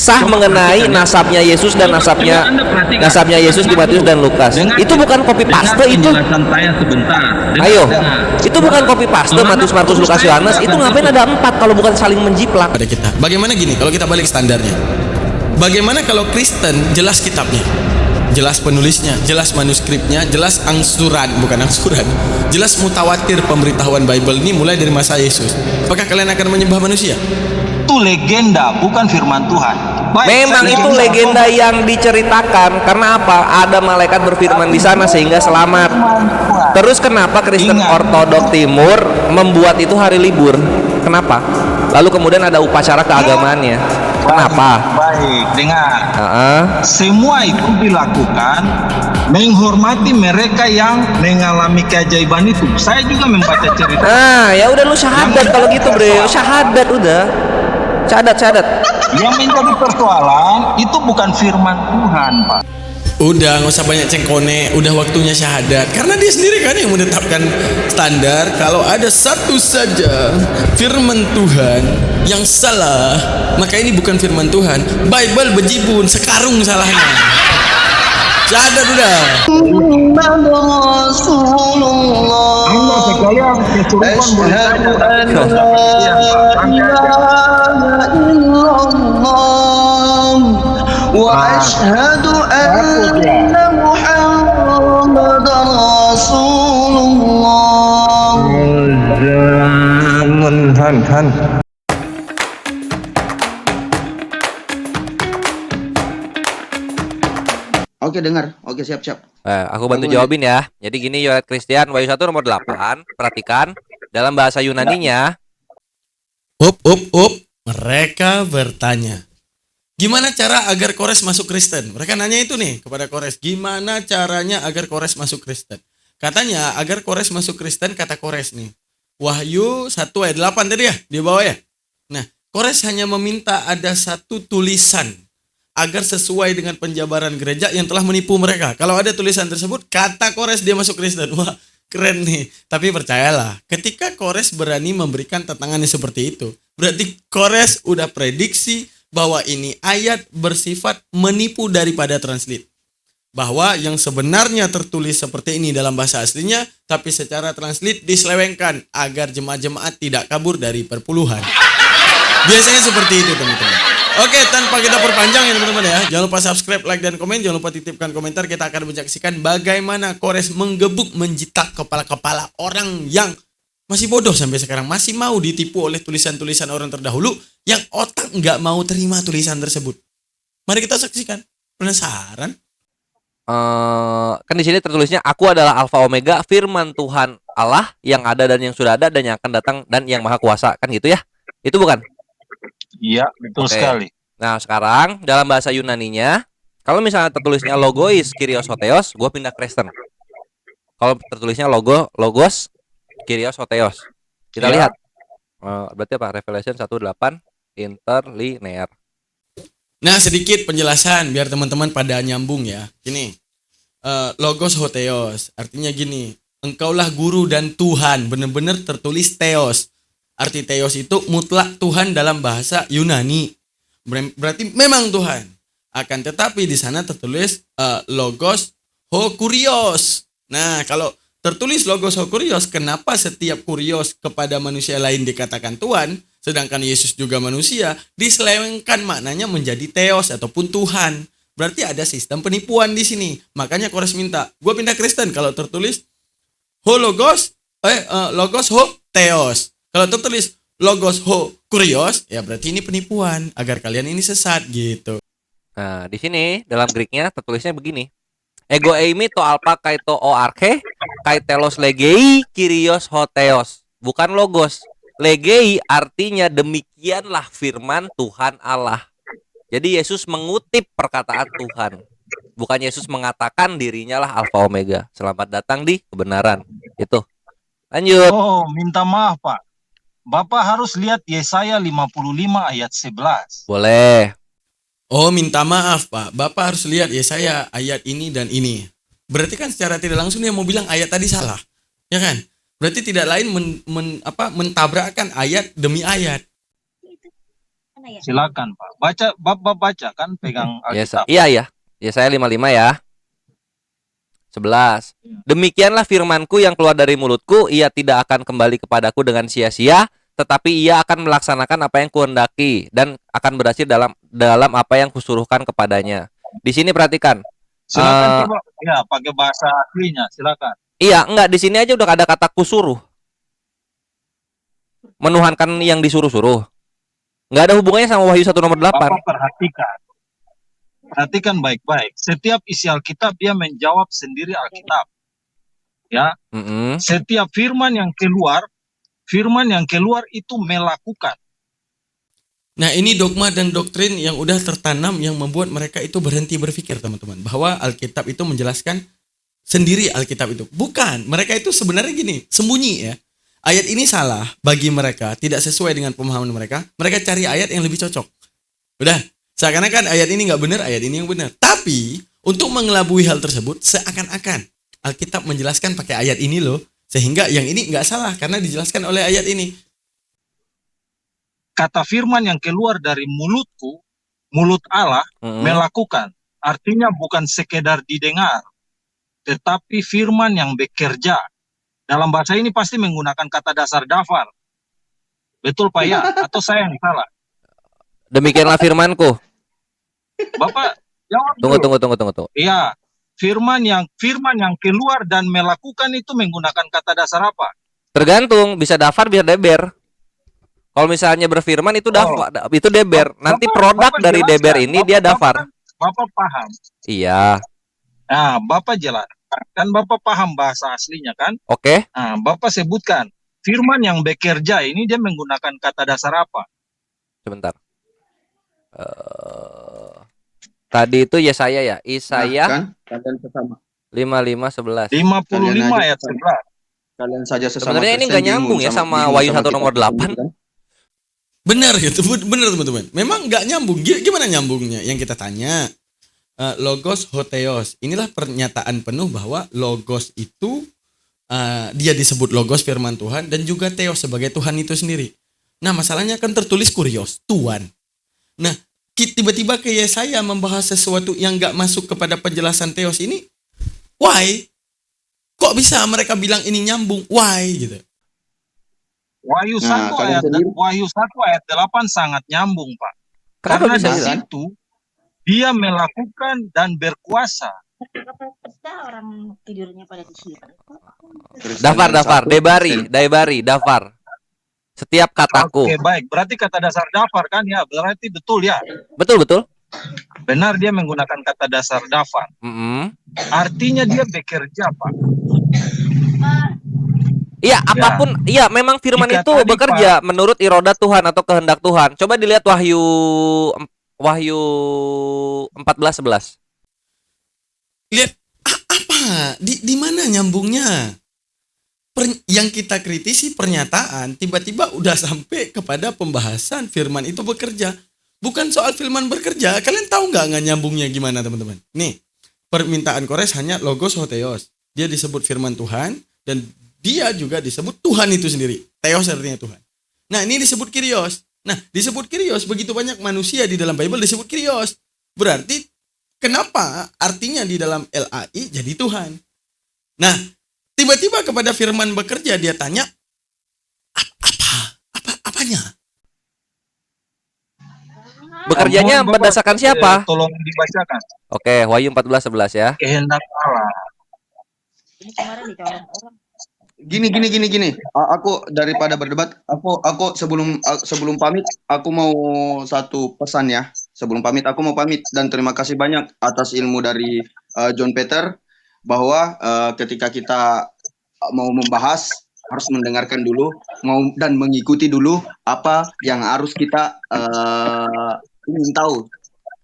kisah mengenai nasabnya Yesus dan nasabnya Yesus di Matius dan Lukas. Itu bukan copy paste itu. Ayo, itu bukan copy paste Matius, Markus, Lukas, Yohanes. Itu ngapain ada 4 kalau bukan saling menjiplak? Pada kita. Bagaimana gini kalau kita balik standarnya? Bagaimana kalau Kristen jelas kitabnya, jelas penulisnya, jelas manuskripnya, jelas jelas mutawatir pemberitahuan Bible ini mulai dari masa Yesus. Apakah kalian akan menyembah manusia? Itu legenda, bukan firman Tuhan. Memang itu legenda yang diceritakan. Karena apa? Ada malaikat berfirman di sana sehingga selamat. Terus kenapa Kristen Ortodok Timur membuat itu hari libur? Kenapa? Lalu kemudian ada upacara keagamaannya. Kenapa? Baik, dengar. Semua itu dilakukan menghormati mereka yang mengalami keajaiban itu. Saya juga membaca cerita. Ya udah lu syahadat kalau gitu, Bre. Syahadat udah. Syahadat. Yang menjadi persoalan itu bukan firman Tuhan, Pak. Udah, nggak usah banyak cengkone. Udah waktunya syahadat. Karena dia sendiri kan yang menetapkan standar. Kalau ada satu saja firman Tuhan yang salah, maka ini bukan firman Tuhan. Bible bejibun, sekarung salahnya. Syahadat udah. Anda sekalian kesurupan wa asyhadu anna Muhammadar Rasulullah. Oke, dengar. Oke, siap. Aku bantu jawabin ya. Jadi gini, Yohat Christian, Wahyu 1 nomor 8. Perhatikan, dalam bahasa Yunaninya. Mereka bertanya, gimana cara agar Kores masuk Kristen? Mereka nanya itu nih kepada Kores, gimana caranya agar Kores masuk Kristen? Katanya agar Kores masuk Kristen, kata Kores nih, Wahyu 1 ayat 8 tadi ya, di bawah ya. Nah, Kores hanya meminta ada satu tulisan agar sesuai dengan penjabaran gereja yang telah menipu mereka. Kalau ada tulisan tersebut, kata Kores dia masuk Kristen. Wah, keren nih. Tapi percayalah, ketika Kores berani memberikan tantangannya seperti itu, berarti Kores udah prediksi bahwa ini ayat bersifat menipu daripada translate. Bahwa yang sebenarnya tertulis seperti ini dalam bahasa aslinya, tapi secara translate diselewengkan agar jemaat-jemaat tidak kabur dari perpuluhan. Biasanya seperti itu, teman-teman. Oke, tanpa kita perpanjang ya teman-teman ya. Jangan lupa subscribe, like, dan komen. Jangan lupa titipkan komentar. Kita akan menyaksikan bagaimana Kores menggebuk, menjitak kepala-kepala orang yang masih bodoh sampai sekarang. Masih mau ditipu oleh tulisan-tulisan orang terdahulu yang otak nggak mau terima tulisan tersebut. Mari kita saksikan. Penasaran? Kan di sini tertulisnya, aku adalah Alfa Omega, firman Tuhan Allah yang ada dan yang sudah ada dan yang akan datang dan yang maha kuasa. Kan gitu ya? Itu bukan? Iya, betul sekali. Nah, sekarang dalam bahasa Yunaninya, kalau misalnya tertulisnya logois kyrios hotheos, gue pindah Kristen. Kalau tertulisnya logos kyrios hotheos, kita lihat. Berarti apa? Revelation 1:8 interlinear. Nah, sedikit penjelasan biar teman-teman pada nyambung ya. Gini, logos hotheos artinya gini, engkaulah guru dan Tuhan, benar-benar tertulis theos. Arti theos itu mutlak Tuhan dalam bahasa Yunani. Berarti memang Tuhan. Akan tetapi di sana tertulis logos ho kurios. Nah, kalau tertulis logos ho kurios, kenapa setiap kurios kepada manusia lain dikatakan Tuhan, sedangkan Yesus juga manusia, diselewengkan maknanya menjadi theos ataupun Tuhan. Berarti ada sistem penipuan di sini. Makanya Kores minta, gue pindah Kristen kalau tertulis ho logos ho theos. Kalau tertulis logos ho kurios, ya berarti ini penipuan agar kalian ini sesat gitu. Nah, di sini dalam Greeknya tertulisnya begini. Ego eimi to alpha kaito o arche kai telos legei kyrios hotheos. Bukan logos. Legei artinya demikianlah firman Tuhan Allah. Jadi Yesus mengutip perkataan Tuhan. Bukan Yesus mengatakan dirinya lah Alfa Omega. Selamat datang di kebenaran. Itu. Lanjut. Oh, minta maaf, Pak. Bapak harus lihat Yesaya 55 ayat 11. Boleh. Oh, minta maaf, Pak. Bapak harus lihat Yesaya ayat ini dan ini. Berarti kan secara tidak langsung dia mau bilang ayat tadi salah. Ya kan? Berarti tidak lain mentabrakkan ayat demi ayat. Silakan Pak. Baca, Bapak baca kan pegang Alkitab. Iya. Ya saya 55 ya. 11. Demikianlah firmanku yang keluar dari mulutku, ia tidak akan kembali kepadaku dengan sia-sia, tetapi ia akan melaksanakan apa yang kuhendaki dan akan berhasil dalam apa yang kusuruhkan kepadanya. Di sini perhatikan. Silakan coba ya pakai bahasa aslinya, silakan. Iya, enggak, di sini aja udah ada kata kusuruh. Menuhankan yang disuruh-suruh. Enggak ada hubungannya sama Wahyu 1 nomor 8. Bapak perhatikan baik-baik. Setiap isi Alkitab dia menjawab sendiri Alkitab. Ya, setiap firman yang keluar itu melakukan. Nah, ini dogma dan doktrin yang udah tertanam yang membuat mereka itu berhenti berpikir, teman-teman, bahwa Alkitab itu menjelaskan sendiri Alkitab itu. Bukan, mereka itu sebenarnya gini, sembunyi ya. Ayat ini salah bagi mereka, tidak sesuai dengan pemahaman mereka. Mereka cari ayat yang lebih cocok. Udah, seakan-akan ayat ini nggak benar, ayat ini yang benar. Tapi untuk mengelabui hal tersebut, seakan-akan Alkitab menjelaskan pakai ayat ini loh, sehingga yang ini nggak salah karena dijelaskan oleh ayat ini. Kata firman yang keluar dari mulutku, mulut Allah, melakukan. Artinya bukan sekedar didengar, tetapi firman yang bekerja. Dalam bahasa ini pasti menggunakan kata dasar dafar. Betul Pak ya? Atau saya yang salah? Demikianlah firmanku. Bapak jawab dulu. Tunggu. Iya, firman yang keluar dan melakukan itu menggunakan kata dasar apa? Tergantung, bisa dafar, bisa deber. Kalau misalnya berfirman itu dafar, itu deber. Nanti produk dari deber ini dia dafar. Bapak paham? Iya. Nah, Bapak jelaskan. Kan Bapak paham bahasa aslinya kan? Oke. Nah, Bapak sebutkan firman yang bekerja ini dia menggunakan kata dasar apa? Sebentar. Tadi itu Yesaya ya, Isaya Kan kalian sesama. 55:11. 55 ayat 11. Kalian saja sesama. Sebenarnya ini nggak nyambung ya sama Wahyu 1 nomor 8. Benar gitu, benar teman-teman. Memang nggak nyambung. Gimana nyambungnya? Yang kita tanya, logos hotheos. Inilah pernyataan penuh bahwa logos itu dia disebut logos firman Tuhan dan juga theos sebagai Tuhan itu sendiri. Nah, masalahnya kan tertulis kurios, Tuhan. Nah, tiba-tiba kayak saya membahas sesuatu yang nggak masuk kepada penjelasan theos ini. Why? Kok bisa mereka bilang ini nyambung? Why gitu? Wahyu 1 ayat 8 sangat nyambung, Pak. Kenapa Karena bisa di bilang? situ dia melakukan dan berkuasa. Orang tidurnya pada di sini. Dafar, debari, dafar. Setiap kataku. Oke, baik. Berarti kata dasar dafar kan ya? Berarti betul ya? Betul. Benar dia menggunakan kata dasar dafar. Artinya dia bekerja, Pak. Iya, apapun, iya memang firman Jika itu tadi, bekerja menurut iroda Tuhan atau kehendak Tuhan. Coba dilihat Wahyu 14:11. Lihat apa? Di mana nyambungnya? Yang kita kritisi pernyataan, tiba-tiba udah sampai kepada pembahasan firman itu bekerja. Bukan soal firman bekerja. Kalian tahu nggak nyambungnya gimana, teman-teman? Nih, permintaan Kores hanya logos hotheos. Dia disebut firman Tuhan dan dia juga disebut Tuhan itu sendiri. Theos artinya Tuhan. Nah, ini disebut Kyrios. Nah, disebut Kyrios, begitu banyak manusia di dalam Bible disebut Kyrios. Berarti kenapa artinya di dalam LAI jadi Tuhan? Nah, tiba-tiba kepada firman bekerja dia tanya, apanya? Bekerjanya berdasarkan siapa? Tolong dibacakan. Oke, Wahyu 14:11 ya. Kehendak Allah. Ini kemarin dicolong orang. Gini. Aku daripada berdebat, aku sebelum pamit, aku mau satu pesan ya. Sebelum pamit, aku mau pamit dan terima kasih banyak atas ilmu dari John Peter bahwa ketika kita mau membahas harus mendengarkan dulu, dan mengikuti dulu apa yang harus kita ingin tahu.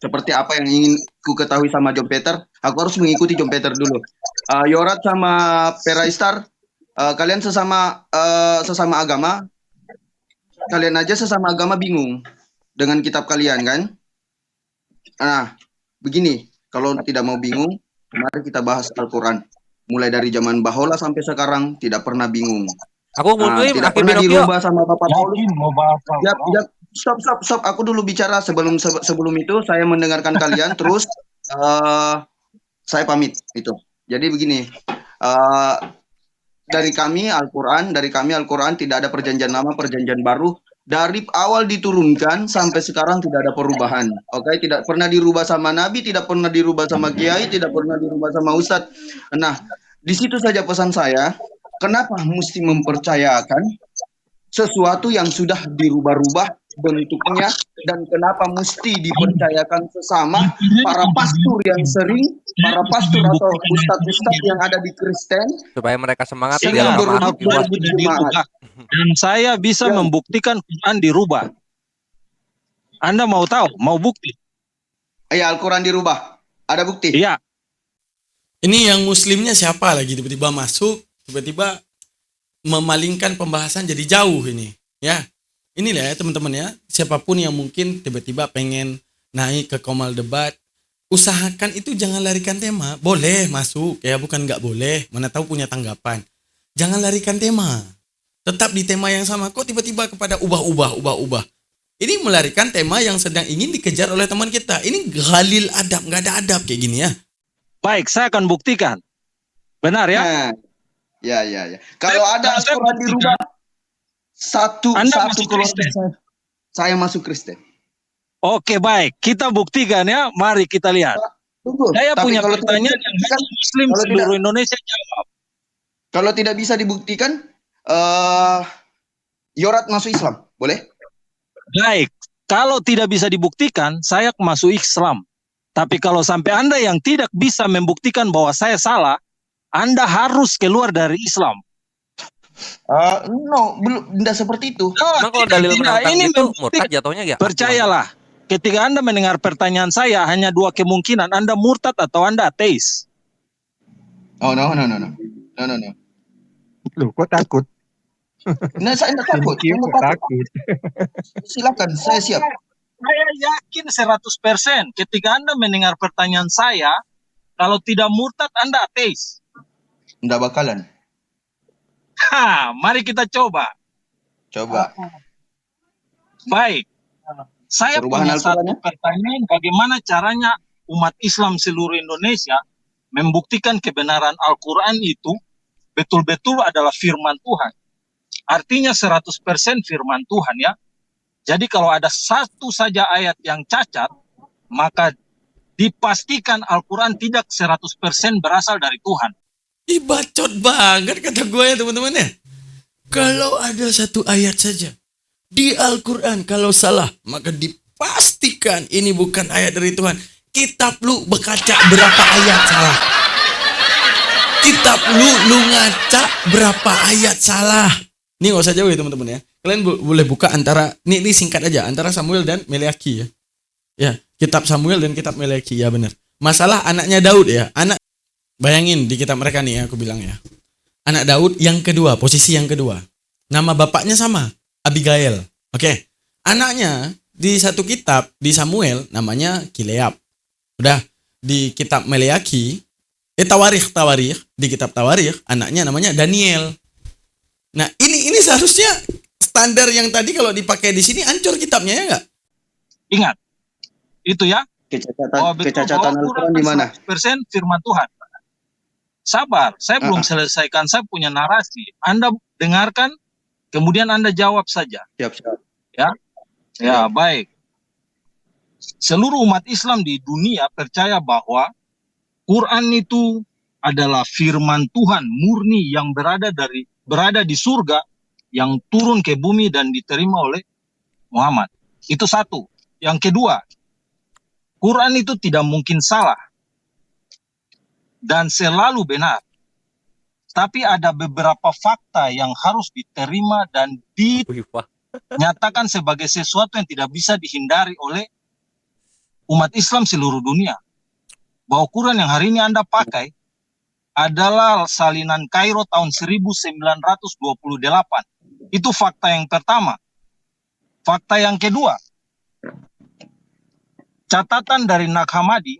Seperti apa yang ingin ku ketahui sama John Peter, aku harus mengikuti John Peter dulu. Yorat sama Peraistar, kalian sesama agama, kalian aja sesama agama bingung dengan kitab kalian kan? Nah, begini, kalau tidak mau bingung, mari kita bahas Al-Quran. Mulai dari zaman Bahola sampai sekarang tidak pernah bingung. Aku Tidak Hakim pernah Pinocchio. dirubah sama Bapak Paulus. Yakin mau bahas Siap. Stop. Aku dulu bicara sebelum itu saya mendengarkan kalian terus saya pamit itu. Jadi begini, eh, dari kami Al-Quran tidak ada perjanjian lama, perjanjian baru. Dari awal diturunkan sampai sekarang tidak ada perubahan. Oke, tidak pernah dirubah sama Nabi, tidak pernah dirubah sama Kiai, tidak pernah dirubah sama Ustadz. Nah, di situ saja pesan saya. Kenapa mesti mempercayakan sesuatu yang sudah dirubah-rubah bentuknya, dan kenapa mesti dipercayakan sesama para pastor yang sering, para pastor atau ustadz-ustadz yang ada di Kristen Supaya mereka semangat sering biar berebut masuk juga. berebut jemaat. Dan saya bisa Ya. membuktikan Quran dirubah. Anda mau tahu? Mau bukti? Ya, Al-Quran dirubah. Ada bukti? Iya. Ini yang muslimnya siapa lagi tiba-tiba masuk, tiba-tiba memalingkan pembahasan jadi jauh ini. Ya, inilah ya teman-teman ya. Siapapun yang mungkin tiba-tiba pengen naik ke Komal Debat, usahakan itu jangan larikan tema. Boleh masuk, ya bukan nggak boleh. Mana tahu punya tanggapan. Jangan larikan tema. Tetap di tema yang sama. Kok tiba-tiba kepada ubah. Ini melarikan tema yang sedang ingin dikejar oleh teman kita. Ini ghalil adab, nggak ada adab kayak gini ya. Baik, saya akan buktikan. Benar ya? Nah, ya. Kalau ada Saya Al-Quran buktikan. dirubah satu Anda masuk keluarga Kristen. saya masuk Kristen. Oke, baik. Kita buktikan ya. Mari kita lihat. Tunggu. Saya Tapi punya kalau tidak pertanyaan bisa yang dibuktikan, hanya Muslim kalau seluruh tidak- Indonesia jawab. kalau tidak bisa dibuktikan, Yorat masuk Islam, boleh? Baik. Kalau tidak bisa dibuktikan, saya masuk Islam. Tapi kalau sampai Anda yang tidak bisa membuktikan bahwa saya salah, Anda harus keluar dari Islam. No, belum, tidak seperti itu. Emang kalau dalil menantang ini gitu membuktikan. murtad jatuhnya ya? Percayalah, ketika Anda mendengar pertanyaan saya, hanya dua kemungkinan. Anda murtad atau Anda ateis. Oh, no. Loh, kok takut? Nah, saya tidak takut. Thank you, Saya kok takut. takut. Silakan, saya siap. Saya yakin 100% ketika Anda mendengar pertanyaan saya, kalau tidak murtad, Anda ateis. Tidak bakalan. Mari kita coba. Coba. Baik. Saya Perubahan punya satu Al-Quran ya? pertanyaan, bagaimana caranya umat Islam seluruh Indonesia membuktikan kebenaran Al-Quran itu betul-betul adalah firman Tuhan. Artinya 100% firman Tuhan ya. Jadi kalau ada satu saja ayat yang cacat, maka dipastikan Al-Quran tidak 100% berasal dari Tuhan. Ih, bacot banget kata gue ya teman-teman ya. Kalau ada satu ayat saja di Al-Quran kalau salah, maka dipastikan ini bukan ayat dari Tuhan. Kitab lu berkaca berapa ayat salah. Kitab lu ngaca berapa ayat salah. Ini gak usah jauh ya teman-teman ya. Kalian boleh buka antara, ini singkat aja, antara Samuel dan Meleaki ya. Ya, kitab Samuel dan kitab Meleaki, ya benar. Masalah anaknya Daud ya. Bayangin di kitab mereka nih ya, aku bilang ya. Anak Daud yang kedua, posisi yang kedua. Nama bapaknya sama, Abigail. Oke. Anaknya di satu kitab, di Samuel, namanya Kileab. Udah, di kitab Meleaki, Tawarikh, di kitab Tawarikh, anaknya namanya Daniel. Nah, ini seharusnya standar yang tadi kalau dipakai di sini hancur kitabnya ya enggak? Ingat, itu ya. Kecacatan Al-Quran di mana? 100% firman Tuhan. Sabar, saya belum selesaikan, saya punya narasi. Anda dengarkan, kemudian Anda jawab saja. Siap. Ya, baik. Seluruh umat Islam di dunia percaya bahwa Quran itu adalah firman Tuhan murni yang berada di surga, yang turun ke bumi dan diterima oleh Muhammad. Itu satu. Yang kedua, Quran itu tidak mungkin salah dan selalu benar. Tapi ada beberapa fakta yang harus diterima dan dinyatakan sebagai sesuatu yang tidak bisa dihindari oleh umat Islam seluruh dunia. Bahwa Quran yang hari ini Anda pakai adalah salinan Kairo tahun 1928. Itu fakta yang pertama. Fakta yang kedua, catatan dari Nag Hammadi,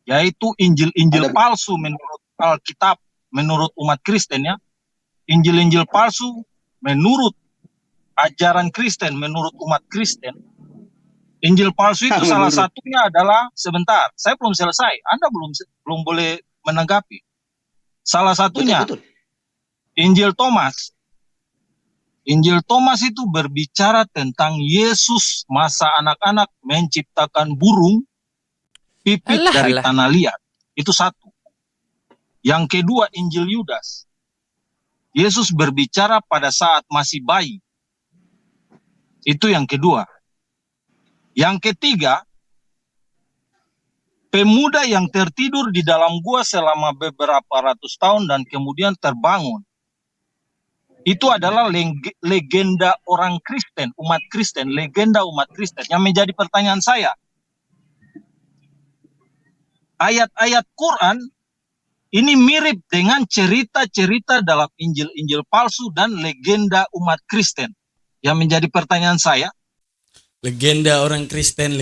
yaitu Injil-Injil palsu menurut Alkitab, menurut umat Kristen ya. Injil-Injil palsu menurut ajaran Kristen menurut umat Kristen, Injil palsu itu salah satunya adalah, sebentar, saya belum selesai, Anda belum boleh menanggapi. Salah satunya Betul. Injil Thomas. Injil Thomas itu berbicara tentang Yesus masa anak-anak menciptakan burung pipit dari tanah liat. Itu satu. Yang kedua Injil Yudas. Yesus berbicara pada saat masih bayi. Itu yang kedua. Yang ketiga, pemuda yang tertidur di dalam gua selama beberapa ratus tahun dan kemudian terbangun. Itu adalah legenda orang Kristen, umat Kristen, legenda umat Kristen. Yang menjadi pertanyaan saya, ayat-ayat Quran ini mirip dengan cerita-cerita dalam Injil-Injil palsu dan legenda umat Kristen. Yang menjadi pertanyaan saya, legenda orang Kristen.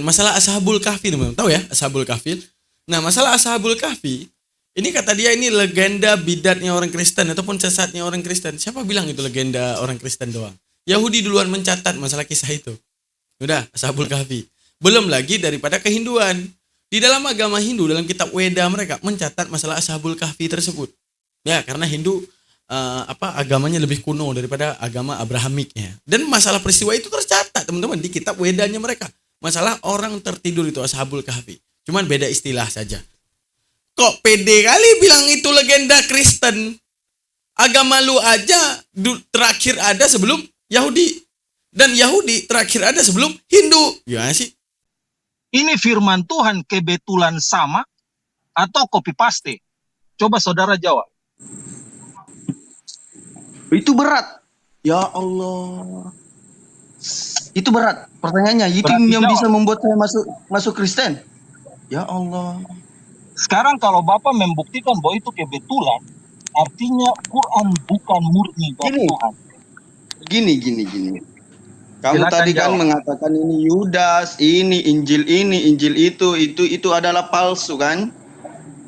Masalah Ashabul Kahfi, teman-teman. Tahu ya Ashabul Kahfi? Nah, masalah Ashabul Kahfi, ini kata dia ini legenda bidatnya orang Kristen ataupun sesatnya orang Kristen. Siapa bilang itu legenda orang Kristen doang? Yahudi duluan mencatat masalah kisah itu. Udah, Ashabul Kahfi. Belum lagi daripada kehinduan. Di dalam agama Hindu, dalam kitab Weda mereka mencatat masalah Ashabul Kahfi tersebut. Ya, karena Hindu agamanya lebih kuno daripada agama Abrahamiknya. Dan masalah peristiwa itu tercatat, teman-teman, di kitab Wedanya mereka. Masalah orang tertidur itu Ashabul Kahfi. Cuman beda istilah saja. Kok pede kali bilang itu legenda Kristen? Agama lu aja terakhir ada sebelum Yahudi. Dan Yahudi terakhir ada sebelum Hindu. Ya sih. ini firman Tuhan kebetulan sama atau copy paste? Coba saudara jawab. Itu berat. Ya Allah. Itu berat pertanyaannya. Itu Berarti yang jawab. bisa membuat saya masuk Kristen. Ya Allah. Sekarang kalau Bapak membuktikan bahwa itu kebetulan, artinya Quran bukan murni dari Tuhan. Gini. Kamu Silakan tadi kan jawab. mengatakan ini Yudas, ini, Injil itu adalah palsu kan?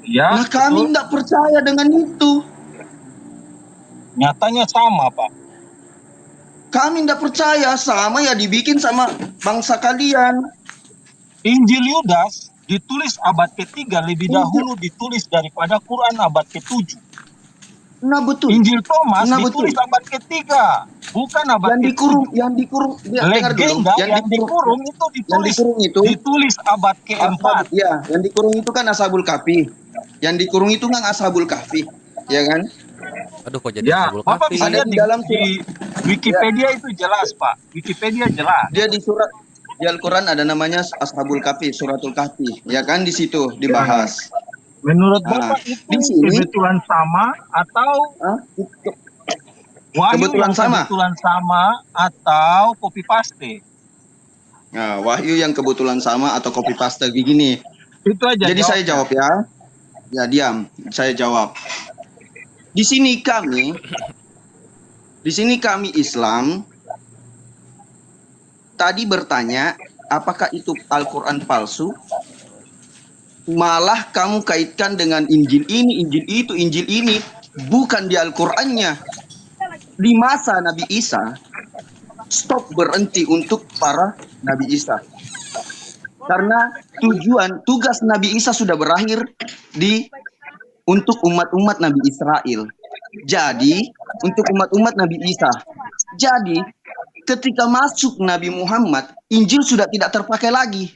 Ya, Nah kami betul. tidak percaya dengan itu. Nyatanya sama, Pak. Kami tidak percaya, sama ya dibikin sama bangsa kalian. Injil Yudas ditulis abad ke-3 lebih dahulu ditulis daripada Quran abad ke-7. Nah betul. Injil Thomas Nah, ditulis betul. abad ke-3, bukan abad Yang ke-7. dikurung, dengar dulu. Legenda yang dikurung itu ditulis abad ke-4. Ya, yang dikurung itu kan Ashabul Kahfi. Yang dikurung itu kan Ashabul Kahfi, ya kan? Aduh, kok jadi Ya, Ashabul Bapak Kahfi? bisa Ada lihat di dalam di Wikipedia itu jelas, Pak. Wikipedia jelas. Dia di Al-Quran ada namanya Ashabul Kahfi, Suratul Kahfi, ya kan, di situ dibahas. Menurut Nah, Bapak itu di sini- kebetulan sama atau Hah? wahyu Kebetulan yang sama. kebetulan sama atau copy paste? Nah, wahyu yang kebetulan sama atau copy paste begini. Itu aja. Jadi saya jawab ya. Ya diam, saya jawab. Di sini kami Islam tadi bertanya apakah itu Al-Quran palsu? Malah kamu kaitkan dengan Injil ini, Injil itu, Injil ini. Bukan di Al-Qurannya. Di masa Nabi Isa, stop berhenti untuk para Nabi Isa. Karena tugas Nabi Isa sudah berakhir untuk umat-umat Nabi Israel. Jadi, untuk umat-umat Nabi Isa. Jadi, ketika masuk Nabi Muhammad, Injil sudah tidak terpakai lagi.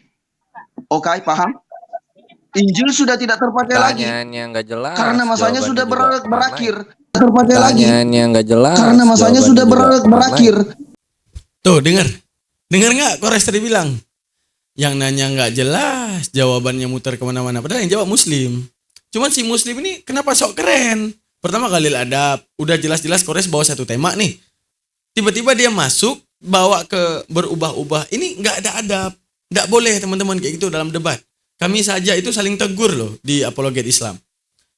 Oke, paham? Injil sudah tidak terpakai lagi. Pertanyaannya nggak jelas. Karena masanya jawabannya sudah juga berakhir. mana Terpakai ya? lagi. Pertanyaannya nggak jelas. Karena masanya jawabannya sudah juga mana berakhir. ya? Tuh, dengar nggak? Kores tadi bilang yang nanya nggak jelas, jawabannya muter kemana-mana. Padahal yang jawab Muslim. Cuman si Muslim ini kenapa sok keren? Pertama kali adab, udah jelas-jelas Kores bawa satu tema nih. Tiba-tiba dia masuk bawa ke berubah-ubah. Ini nggak ada adab, nggak boleh teman-teman kayak gitu dalam debat. Kami saja itu saling tegur loh di Apologet Islam.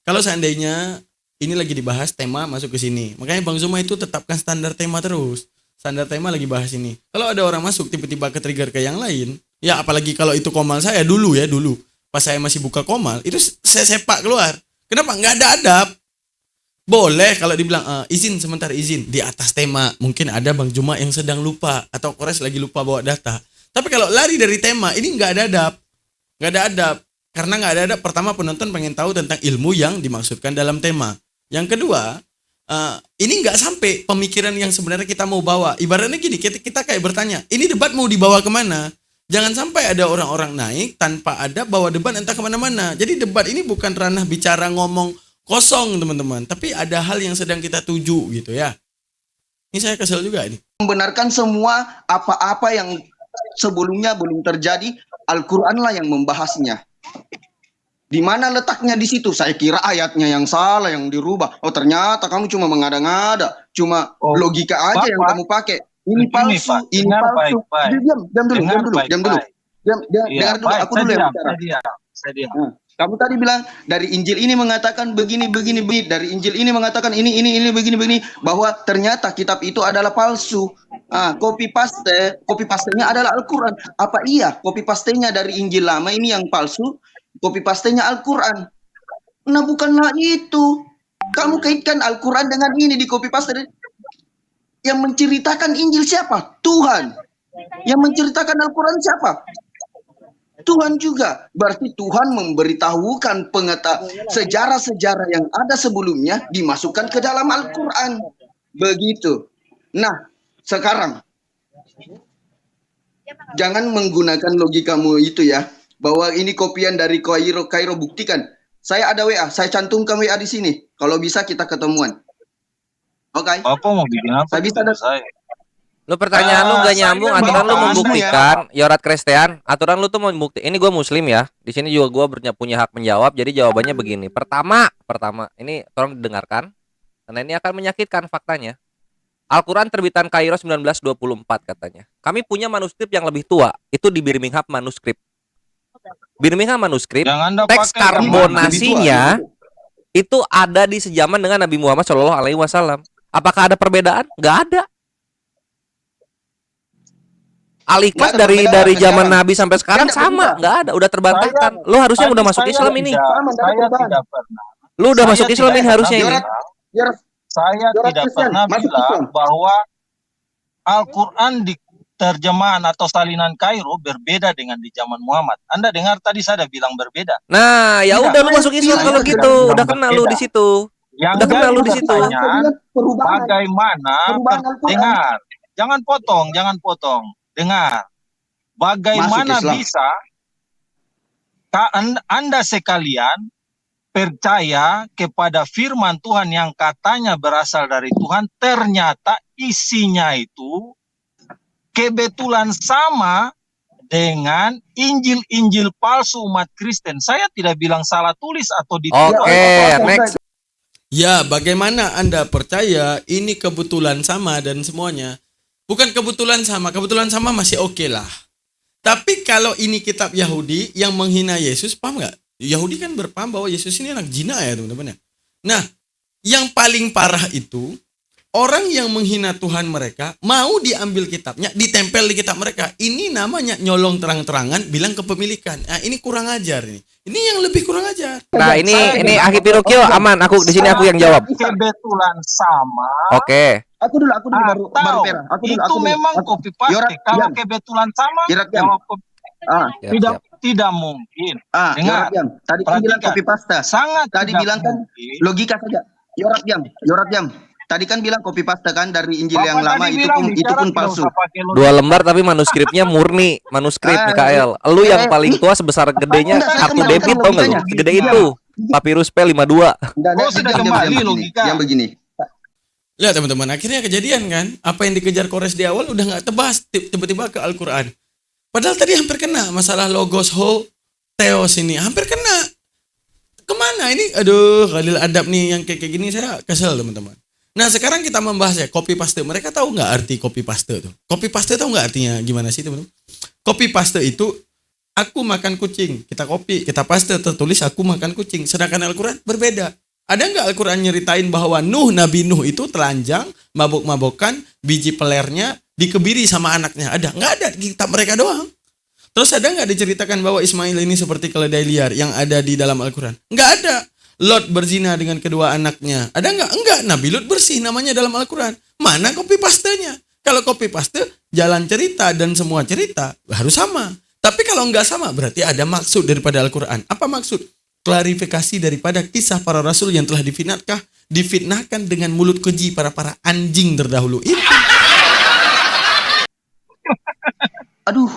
Kalau seandainya ini lagi dibahas tema masuk ke sini, makanya Bang Zuma itu tetapkan standar tema terus. Standar tema lagi bahas ini. Kalau ada orang masuk tiba-tiba ke trigger ke yang lain, ya apalagi kalau itu komal saya dulu. Pas saya masih buka komal, itu saya sepak keluar. Kenapa? Nggak ada adab. Boleh kalau dibilang izin sebentar, izin di atas tema. Mungkin ada Bang Juma yang sedang lupa atau Kores lagi lupa bawa data. Tapi kalau lari dari tema ini nggak ada adab. Nggak ada adab. Karena nggak ada adab, pertama penonton pengen tahu tentang ilmu yang dimaksudkan dalam tema. Yang kedua, ini nggak sampai pemikiran yang sebenarnya kita mau bawa. Ibaratnya gini, kita kayak bertanya, ini debat mau dibawa kemana? Jangan sampai ada orang-orang naik tanpa ada bawa debat entah kemana-mana. Jadi debat ini bukan ranah bicara ngomong kosong teman-teman, tapi ada hal yang sedang kita tuju gitu ya. Ini saya kesel juga ini. Membenarkan semua apa-apa yang sebelumnya belum terjadi, Al-Quranlah yang membahasnya. Di mana letaknya di situ? Saya kira ayatnya yang salah, yang dirubah. Oh ternyata kamu cuma mengada-ngada, cuma logika aja yang kamu pakai. Ini palsu, ini palsu. Diam dulu. Dengar dulu, aku dulu yang bicara. Saya diam. Kamu tadi bilang dari Injil ini mengatakan begini, dari Injil ini mengatakan ini begini, bahwa ternyata kitab itu adalah palsu. Copy pastenya adalah Al-Quran. Apa iya copy pastenya dari Injil lama ini yang palsu, copy pastenya Al-Quran? Nah bukanlah itu. Kamu kaitkan Al-Quran dengan ini di copy paste. Yang menceritakan Injil siapa? Tuhan. Yang menceritakan Al-Quran siapa? Tuhan juga. Berarti Tuhan memberitahukan sejarah-sejarah yang ada sebelumnya dimasukkan ke dalam Al-Quran. Begitu. Nah, sekarang jangan menggunakan logikamu itu ya, bahwa ini kopian dari Kairo buktikan. Saya ada WA, saya cantumkan WA di sini. Kalau bisa kita ketemuan. Oke. Bapak mau bikin apa? Saya bisa saya. Lu pertanyaan lu gak nyambung, aturan lu membuktikan, Yorat Kristen, aturan lu tuh membuktikan. Ini gue muslim ya. Di sini juga gue punya hak menjawab. Jadi jawabannya begini. Pertama, ini tolong didengarkan karena ini akan menyakitkan faktanya. Al-Quran terbitan Kairo 1924 katanya. Kami punya manuskrip yang lebih tua, itu di Birmingham manuskrip. Birmingham manuskrip, teks karbonasinya itu ada di sejaman dengan Nabi Muhammad SAW. Apakah ada perbedaan? Nggak ada. Al-Ikhlas dari zaman Nabi sampai sekarang sama, nggak ada, udah terbantahkan. Lu harusnya udah masuk Islam ini. Saya tidak pernah. Lu udah masuk Islam ini harusnya ini. Saya tidak pernah bilang bahwa Al-Quran di terjemahan atau salinan Kairo berbeda dengan di zaman Muhammad. Anda dengar tadi saya bilang berbeda. Nah, ya udah lu masuk Islam kalau gitu, udah kenal lu di situ. Yang Udah kenal lu di situ. Bagaimana? Dengar, jangan potong. Dengar, bagaimana bisa Anda sekalian percaya kepada firman Tuhan yang katanya berasal dari Tuhan, ternyata isinya itu kebetulan sama dengan Injil palsu umat Kristen. Saya tidak bilang salah tulis atau ditiru. Oke, next. Ya, bagaimana Anda percaya ini kebetulan sama dan semuanya? Bukan kebetulan sama masih oke lah. Tapi kalau ini kitab Yahudi yang menghina Yesus, paham nggak? Yahudi kan berpaham bahwa Yesus ini anak zina ya teman-teman ya. Nah, yang paling parah itu orang yang menghina Tuhan mereka mau diambil kitabnya, ditempel di kitab mereka. Ini namanya nyolong terang-terangan, bilang kepemilikan. Nah, ini kurang ajar nih. Ini yang lebih kurang ajar. Nah, ini Akhi Pinocchio aman. Aku di sini aku yang jawab. Kebetulan sama. Oke. Aku dulu baru Pera. Itu memang copy paste. Kalau kebetulan sama, jawab tidak mungkin. Dengar. Tadi kan bilang copy paste. Sangat. Tadi bilang kan logika saja. Yorat diam. Tadi kan bilang copy paste kan dari Injil yang lama itu pun palsu. 2 lembar tapi manuskripnya murni, manuskrip Mikael. Lu yang paling tua sebesar gedenya kartu debit tau nggak lu? Segede itu. Papirus P52. Oh, sudah kembali logika. Yang begini. Lihat teman-teman, akhirnya kejadian kan. Apa yang dikejar Kores di awal udah nggak tebas, tiba-tiba ke Al-Quran. Padahal tadi hampir kena masalah logos ho theos ini, hampir kena. Kemana ini? Aduh, Khalil Adab nih yang kayak gini saya kesel teman-teman. Nah sekarang kita membahas ya copy paste. Mereka tahu nggak arti copy paste itu? Copy paste tahu nggak artinya gimana sih teman-teman? Copy paste itu aku makan kucing, kita copy, kita paste tertulis aku makan kucing. Sedangkan Al-Quran berbeda. Ada nggak Al-Quran nyeritain bahwa Nabi Nuh itu telanjang, mabok-mabokan, biji pelernya dikebiri sama anaknya? Ada? Nggak ada, di kitab mereka doang. Terus ada nggak diceritakan bahwa Ismail ini seperti keledai liar yang ada di dalam Al-Quran? Nggak ada. Lot berzina dengan kedua anaknya. Ada nggak? Enggak. Nabi Lot bersih namanya dalam Al-Quran. Mana copy pastenya? Kalau copy paste, jalan cerita dan semua cerita harus sama. Tapi kalau nggak sama, berarti ada maksud daripada Al-Quran. Apa maksud? Klarifikasi daripada kisah para rasul yang telah difitnahkan dengan mulut keji para anjing terdahulu. Itu. Aduh,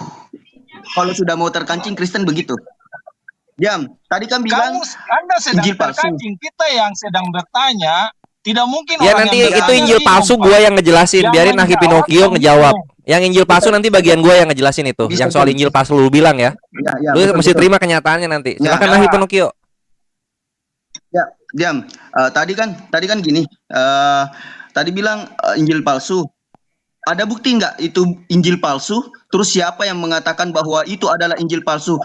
kalau sudah mau terkancing Kristen begitu. Diam. Tadi kan bilang Anda sedang Injil palsu. terkancing, kita yang sedang bertanya, tidak mungkin Ya orang nanti yang itu bertanya Injil bingung, palsu Pak. gue yang ngejelasin. Yang Biarin Nahi menjawab Pinocchio yang ngejawab. bingung. Yang Injil palsu nanti bagian gue yang ngejelasin itu. Bisa Yang soal jadi. Injil palsu lu bilang ya. Ya, Lu betul, mesti betul. terima kenyataannya nanti. Ya. Silakan Nahi Pinocchio. Ya, diam. Tadi kan gini. Tadi bilang Injil palsu. Ada bukti nggak itu Injil palsu? Terus siapa yang mengatakan bahwa itu adalah Injil palsu?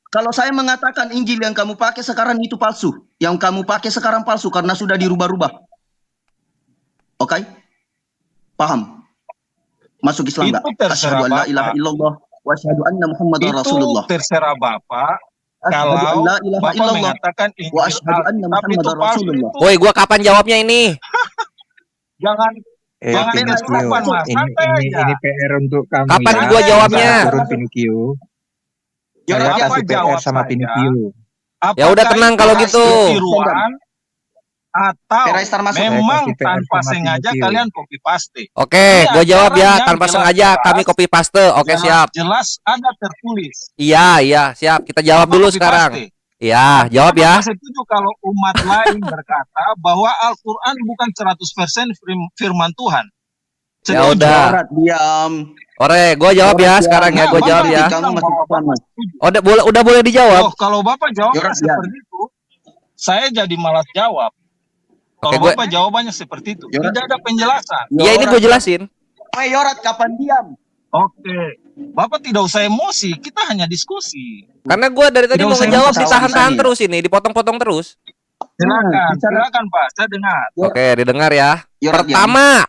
Kalau saya mengatakan Injil yang kamu pakai sekarang itu palsu, yang kamu pakai sekarang palsu karena sudah dirubah-rubah. Oke? Paham? Masuk Islam Itu nggak? Asyhadu terserah an la ilaha Bapak. illallah wa asyhadu anna Muhammadar Itu Rasulullah. terserah Bapak. Asyhadu an Kalau la ilaha Bapak illallah mengatakan wa Injil asyhadu anna Alkitab itu Muhammadar palsu, Rasulullah. itu Woi, gua kapan jawabnya ini? jangan jangan Pinocchio. kesukapan Mas. Santai aja. Ini PR untuk kamu. Kapan ya. gua jawabnya? Turun Pinocchio. Ya, Saya Bapak kasih PR jawab sama saja. Pinocchio. Ya udah, Apakah tenang itu kalau hasil gitu. tiruan atau Pera Star masuk. memang Saya kasih PR tanpa sama sengaja Pinocchio. kalian copy paste? Oke, Ini gua jawab ya. acaranya Tanpa sengaja jelas-jelas. kami copy paste. Oke, siap. Jelas ada tertulis. Iya, siap. Kita jawab Apa dulu copy sekarang. paste? Iya, jawab ya. Apakah setuju kalau umat lain berkata bahwa Al-Quran bukan 100% firman Tuhan? Ya Setuju? udah. Jorat, diam. Ore, gua jawab ya sekarang ya. Nah, Gua jawab Bapak ya. bilang Kamu masih bahwa sama. Bapak setuju. Udah boleh dijawab. Oh, kalau Bapak jawabnya Jorat, seperti itu, saya jadi malas jawab. Kalau Oke, gue- Bapak jawabannya seperti itu, Jorat. tidak ada penjelasan. Ya ini gue jelasin. Woi, Yorat, kapan diam? Oke, Bapak tidak usah emosi, kita hanya diskusi. Karena gue dari tadi Tidak mau usah ngejawab emosi. ditahan-tahan Iya. terus ini, dipotong-potong terus. Silakan, bicara. silakan Pak, saya dengar. Oke, didengar ya. Yorat, Pertama,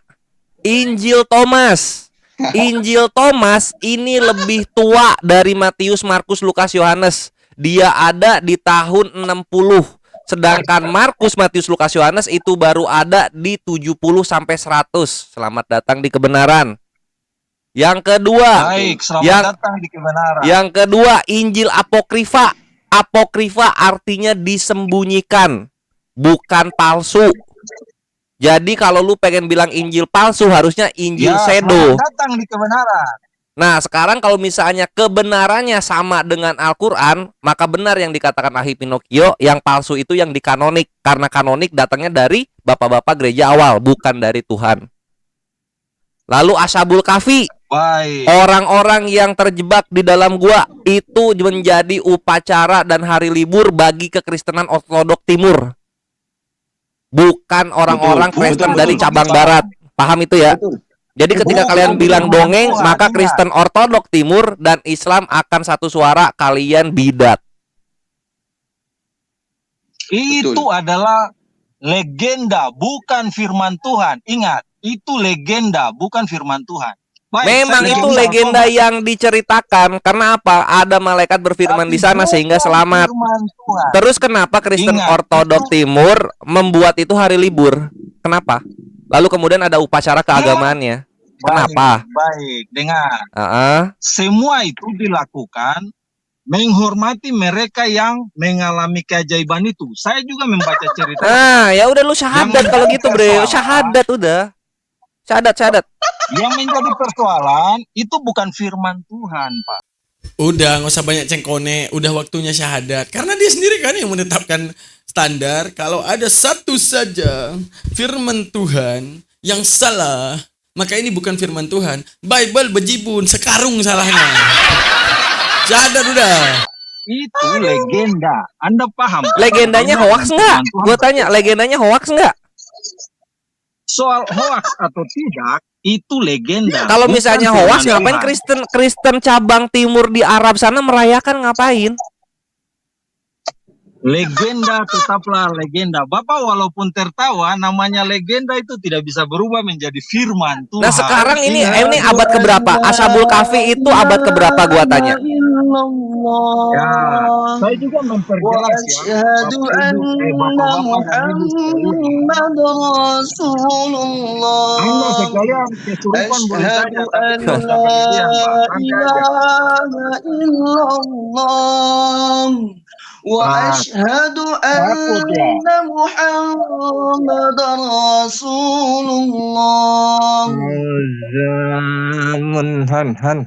Injil Thomas. Injil Thomas ini lebih tua dari Matius, Markus, Lukas, Yohanes. Dia ada di tahun 60. Sedangkan Markus, Matius, Lukas, Yohanes itu baru ada di 70 sampai 100. Selamat datang di kebenaran. Yang kedua, Baik, selamat yang- datang di kebenaran. yang kedua, Injil Apokrifa. Apokrifa artinya disembunyikan, bukan palsu. Jadi kalau lu pengen bilang Injil palsu, harusnya Injil Ya, Sedo. selamat datang di kebenaran. Nah, sekarang kalau misalnya kebenarannya sama dengan Al-Quran, maka benar yang dikatakan Nahi Pinocchio, yang palsu itu yang dikanonik. Karena kanonik datangnya dari bapak-bapak gereja awal, bukan dari Tuhan. Lalu Ashabul Kahfi, Baik. orang-orang yang terjebak di dalam gua itu menjadi upacara dan hari libur bagi kekristenan Ortodok Timur. Bukan orang-orang Betul, Kristen betul, dari betul. cabang barat. Paham itu ya? Betul. Jadi ketika Bukan kalian bilang firman dongeng, Tuhan, maka ingat. Kristen Ortodok Timur dan Islam akan satu suara, kalian bidat. Itu Betul. adalah legenda, bukan firman Tuhan. Ingat, itu legenda, bukan firman Tuhan. Baik, Memang saya itu jawab legenda Thomas. yang diceritakan. Karena apa? Ada malaikat berfirman Tapi di sana sehingga bukan selamat. firman Tuhan. Terus kenapa Kristen Ingat, Ortodok itu- Timur membuat itu hari libur? Kenapa? Lalu kemudian ada upacara keagamaannya. Kenapa? Baik, dengar. Heeh. Semua itu dilakukan menghormati mereka yang mengalami keajaiban itu. Saya juga membaca cerita. Nah, ya udah lu syahadat Yang kalau menjadi gitu, Bre. persoalan- Syahadat udah. Syahadat. Yang menjadi persoalan itu bukan firman Tuhan, Pak. Udah, nggak usah banyak cengkone. Udah waktunya syahadat. Karena dia sendiri kan yang menetapkan standar. Kalau ada satu saja firman Tuhan yang salah, maka ini bukan firman Tuhan. Bible bejibun, sekarung salahnya. Syahadat udah. Itu legenda. Anda paham? Legendanya Legenda hoax bukan nggak? firman Tuhan. Gue tanya, legendanya hoax nggak? Soal hoax atau tidak, itu legenda. Kalau bukan misalnya firman hoax, ngapain Tuhan. Kristen cabang timur di Arab sana merayakan ngapain? Legenda tetaplah legenda. Bapak walaupun tertawa, namanya legenda itu tidak bisa berubah menjadi firman Tuhan. Nah sekarang ini abad keberapa? Ashabul Kahfi itu abad keberapa gua tanya? Ya, Saya juga memperjelas ya. وأشهد Bapak أن Ibu, bapak-bapak dan ibu sekalian. محمد رسول Anda الله sekalian kesurupan boleh أشهد saja, tapi أن tidak usah لا berlebihan, Pak. Santai aja. إله إلا الله وأشهد Takut ya. أن محمد رسول الله Han.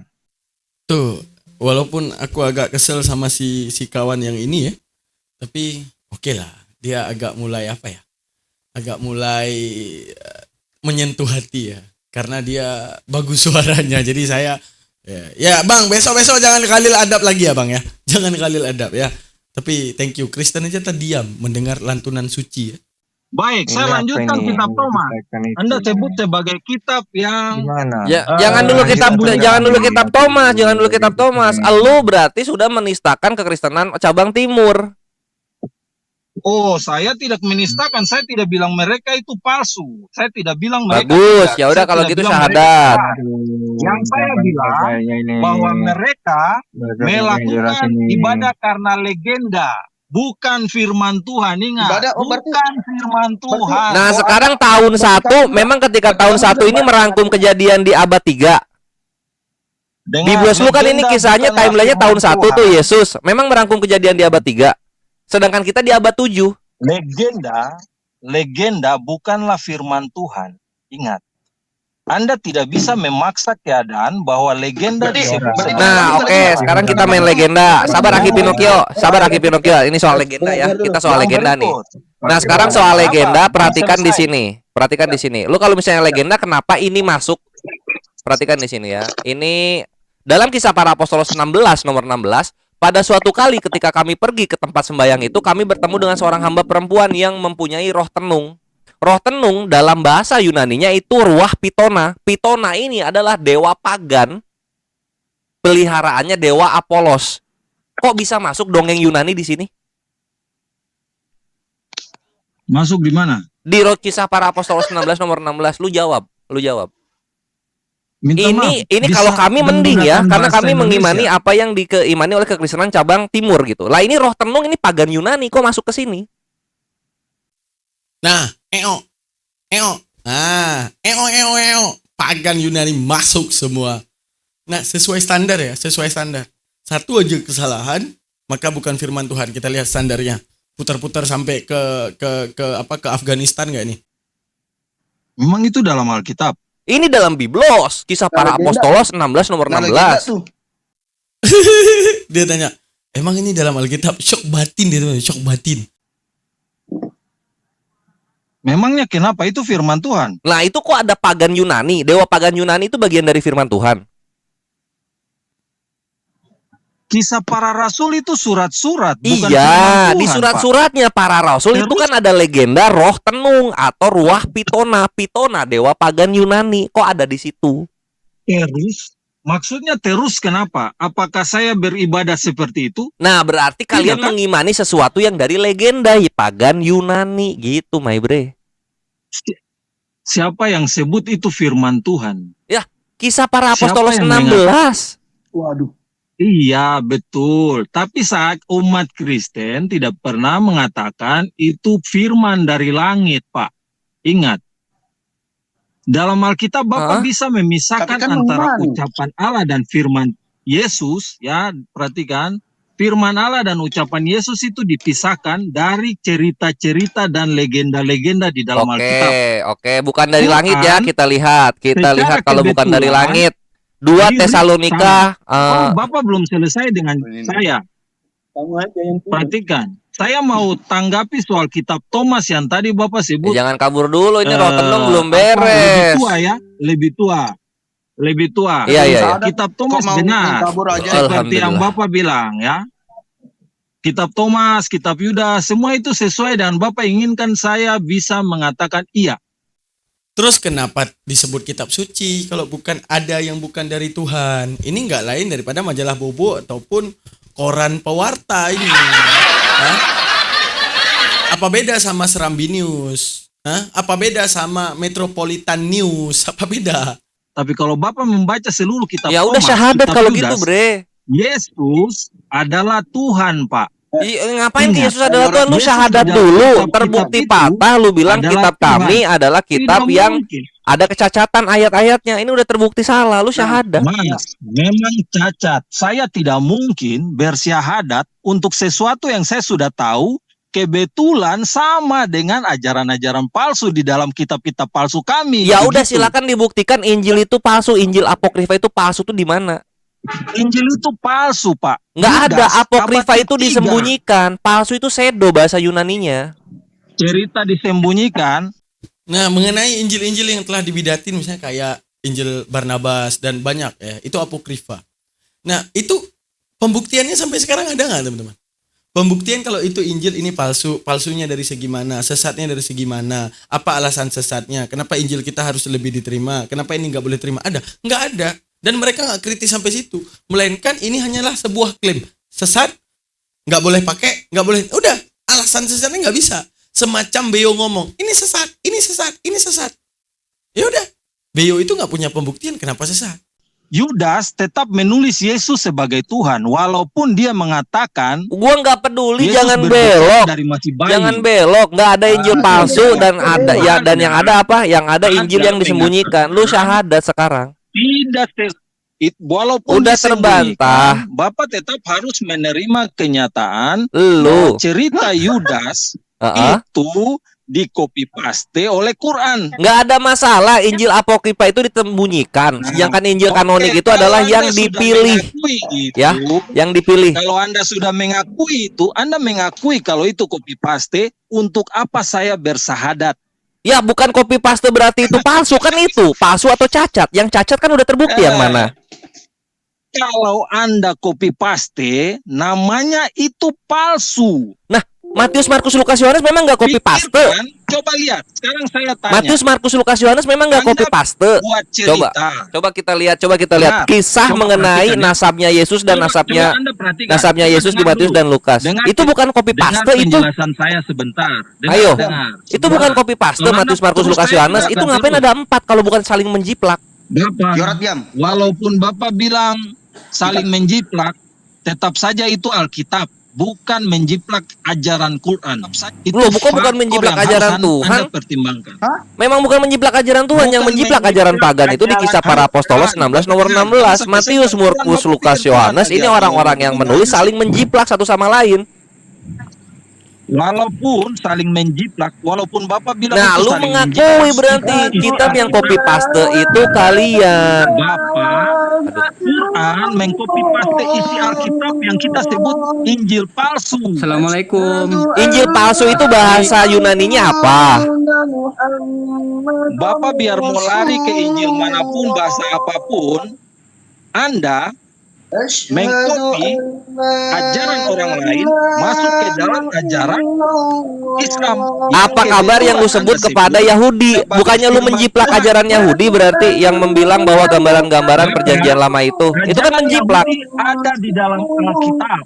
Tuh, walaupun aku agak kesel sama si kawan yang ini ya, tapi oke lah, dia agak mulai apa ya? Agak mulai menyentuh hati ya, karena dia bagus suaranya. Jadi saya ya Bang, besok jangan Khalil adab lagi ya Bang ya. Jangan Khalil adab ya. Tapi thank you, Kristen aja terdiam mendengar lantunan suci ya. Baik, saya lanjutkan kitab Thomas. Anda sebut sebagai kitab yang Gimana? Ya, jangan dulu kitab Thomas. Lu berarti sudah menistakan kekristenan cabang timur. Oh, saya tidak menistakan. Saya tidak bilang mereka itu palsu. Saya tidak bilang mereka Bagus, tidak. ya udah Saya kalau tidak gitu bilang mereka syahadat. salah. Yang saya bilang bahwa mereka melakukan ibadah karena legenda, bukan firman Tuhan. Ingat, Ibadah, oh, berarti- bukan firman Tuhan. Nah, sekarang tahun 1, memang ketika tahun 1 ini merangkum kejadian di abad 3. Dengar, Di Bibles lu kan ini legenda kisahnya bukanlah timelinenya firman tahun 1 Tuhan. tuh Yesus. Memang merangkum kejadian di abad 3. Sedangkan kita di abad 7. Legenda bukanlah firman Tuhan. Ingat, Anda tidak bisa memaksa keadaan bahwa legenda disebut. Nah, oke, sekarang kita main legenda. Sabar Aki Pinocchio. Ini soal legenda ya. Kita soal legenda nih. Nah, sekarang soal legenda, perhatikan di sini. Lu kalau misalnya legenda, kenapa ini masuk? Perhatikan di sini ya. Ini dalam Kisah Para Apostol 16 nomor 16. Pada suatu kali ketika kami pergi ke tempat sembahyang itu, kami bertemu dengan seorang hamba perempuan yang mempunyai roh tenung. Roh tenung dalam bahasa Yunaninya itu ruah Pitona. Pitona ini adalah dewa pagan. Peliharaannya dewa Apolos. Kok bisa masuk dongeng Yunani di sini? Masuk di mana? Di Kisah Para Apostol 19 nomor 16. Lu jawab. Minta maaf, Ini bisa kalau kami mending ya, menggunakan karena bahasa kami mengimani Indonesia. apa yang dikeimani oleh kekristenan cabang timur gitu. Lah ini roh tenung ini pagan Yunani, kok masuk ke sini? Nah, pagan Yunani masuk semua. Nah, sesuai standar. Satu aja kesalahan, maka bukan firman Tuhan. Kita lihat standarnya. Putar-putar sampai ke Afghanistan enggak nih? Memang itu dalam Alkitab. Ini dalam Biblos, Kisah Para Apostolos 16 nomor 16. Dia tanya, emang ini dalam Alkitab? Syok batin dia teman, syok batin. Memangnya kenapa itu firman Tuhan? Nah, itu kok ada pagan Yunani? Dewa pagan Yunani itu bagian dari firman Tuhan. Kisah Para Rasul itu surat-surat, bukan Iya, firman di Tuhan, surat-suratnya para rasul itu Terus? kan ada legenda roh tenung atau ruah Pitona. Pitona dewa pagan Yunani. Kok ada di situ? Pak. Terus, maksudnya terus kenapa? Apakah saya beribadah seperti itu? Nah, berarti kalian kan? mengimani sesuatu yang dari legenda pagan Yunani gitu, my bre. Siapa yang sebut itu firman Tuhan? Kisah Para Siapa Apostolos yang 16. Waduh. Iya, betul. Tapi saat umat Kristen tidak pernah mengatakan itu firman dari langit, Pak. Ingat. Dalam Alkitab Bapak bisa memisahkan Tapi kan antara mengimani. ucapan Allah dan firman Yesus, ya, perhatikan. Firman Allah dan ucapan Yesus itu dipisahkan dari cerita-cerita dan legenda-legenda di dalam Alkitab. Oke, bukan dari Quran, langit ya, kita lihat. secara Lihat kalau bukan dari kebetulan, langit. 2 diri Tesalonika Oh, Bapak belum selesai dengan Ini. saya. Kamu aja yang Perhatikan, saya mau tanggapi soal kitab Thomas yang tadi Bapak sebut. jangan kabur dulu, ini roh tenung belum Lebih beres. tua ya, lebih tua. Iya. Kitab Thomas Kok mau benar. kabur aja? Seperti yang Alhamdulillah. Bapak bilang ya. Kitab Thomas, kitab Yudas, semua itu sesuai dan Bapak inginkan saya bisa mengatakan iya. Terus kenapa disebut kitab suci kalau bukan ada yang bukan dari Tuhan? Ini enggak lain daripada majalah Bobo ataupun koran pewarta ini. Hah? Apa beda sama Serambi News? Hah? Apa beda sama Metropolitan News? Apa beda? Tapi kalau Bapak membaca seluruh kitab Ya udah Thomas, syahadat kitab kalau Yudas, gitu, bre. Yesus adalah Tuhan, Pak. Ngapain Ingat, Yesus adalah Tuhan? Lu Yesus syahadat dalam dulu, kitab-kitab terbukti itu patah. Lu bilang adalah kitab Tuhan. kami adalah kitab Tidak yang mungkin. ada kecacatan ayat-ayatnya. Ini udah terbukti salah. Lu syahadat. Mas, memang cacat. Saya tidak mungkin bersyahadat untuk sesuatu yang saya sudah tahu kebetulan sama dengan ajaran-ajaran palsu di dalam kitab-kitab palsu kami. Ya udah Begitu. silakan dibuktikan Injil itu palsu, Injil apokrifa itu palsu tuh di mana? Injil itu palsu, Pak. Nggak ada, Yudas, apokrifa abad itu ketiga. disembunyikan. Palsu itu pseudo bahasa Yunaninya. Cerita disembunyikan. Nah, mengenai Injil-Injil yang telah dibidatin misalnya kayak Injil Barnabas dan banyak ya, itu apokrifa. Nah, itu pembuktiannya sampai sekarang ada nggak, teman-teman? Pembuktian kalau itu Injil ini palsu, palsunya dari segi mana, sesatnya dari segi mana, apa alasan sesatnya, kenapa Injil kita harus lebih diterima, kenapa ini nggak boleh terima, ada? Nggak ada. Dan mereka nggak kritis sampai situ, melainkan ini hanyalah sebuah klaim sesat, nggak boleh pakai, nggak boleh. Udah, alasan sesatnya nggak bisa. Semacam Beo ngomong, ini sesat, ini sesat, ini sesat. Ya udah, Beo itu nggak punya pembuktian kenapa sesat. Yudas tetap menulis Yesus sebagai Tuhan walaupun dia mengatakan Gua nggak peduli, Yesus jangan berbicara belok. dari masih bayi. Jangan belok, nggak ada Injil palsu dan ada ya, dan yang ada apa? Yang ada Injil yang disembunyikan. Lu syahadat sekarang. Tidak walaupun Udah disembunyikan, terbantah. Bapak tetap harus menerima kenyataan Lu. bahwa cerita Yudas itu di copy paste oleh Quran. Nggak ada masalah, Injil apokrifa itu disembunyikan. Sedangkan Injil kanonik itu Kalau adalah Anda yang sudah dipilih. mengakui itu, Ya, yang dipilih. Kalau Anda sudah mengakui itu, Anda mengakui kalau itu copy paste, untuk apa saya bersahadat? Ya, bukan copy paste berarti itu palsu kan itu. Palsu atau cacat. Yang cacat kan udah terbukti yang mana? Kalau Anda copy paste, namanya itu palsu. Nah, Matius, Markus, Lukas, Yohanes memang nggak copy paste. Pikirkan, coba lihat. Sekarang saya tanya. Matius, Markus, Lukas, Yohanes memang nggak Anda copy paste. buat cerita. Coba kita lihat Benar. kisah Coba mengenai perhatikan ya. nasabnya Yesus dan Coba Anda perhatikan. nasabnya Coba Yesus di dengar Matius dulu. dan Lukas. Dengar- Itu bukan copy Dengar paste itu. penjelasan saya sebentar. Ayo. Dengar. Itu bukan copy paste Kalau Matius, Anda Markus, terus Lukas, saya Yohanes. Itu dengar ngapain terus. ada 4 kalau bukan saling menjiplak? Bapak, Yorat diam. walaupun Bapak bilang saling menjiplak, tetap saja itu Alkitab, bukan menjiplak ajaran Quran. Itu Loh, bukan faktor menjiplak yang ajaran harus Tuhan. Anda pertimbangkan. Memang bukan menjiplak ajaran Tuhan, yang Bukan menjiplak ajaran pagan itu di Kisah Para Apostolos 16 nomor 16. Matius, Markus, Lukas, Yohanes ini orang-orang yang menulis saling menjiplak satu sama lain. Walaupun saling menjiplak, walaupun Bapak bilang Nah, itu lu saling mengakui menjiplak, berarti itu kitab yang copy paste itu kalian. Bapak, Quran mengcopy paste isi Alkitab yang kita sebut Injil palsu. Assalamualaikum. Injil palsu itu bahasa Yunaninya apa? Bapak biar mau lari ke Injil manapun, bahasa apapun, Anda mengcopy ajaran orang lain masuk ke dalam ajaran Islam. Apa kabar yang lu sebut kepada Yahudi? Bukannya lu menjiplak ajaran Yahudi berarti yang membilang bahwa gambaran-gambaran perjanjian lama itu kan menjiplak. Yahudi ada di dalam Alkitab.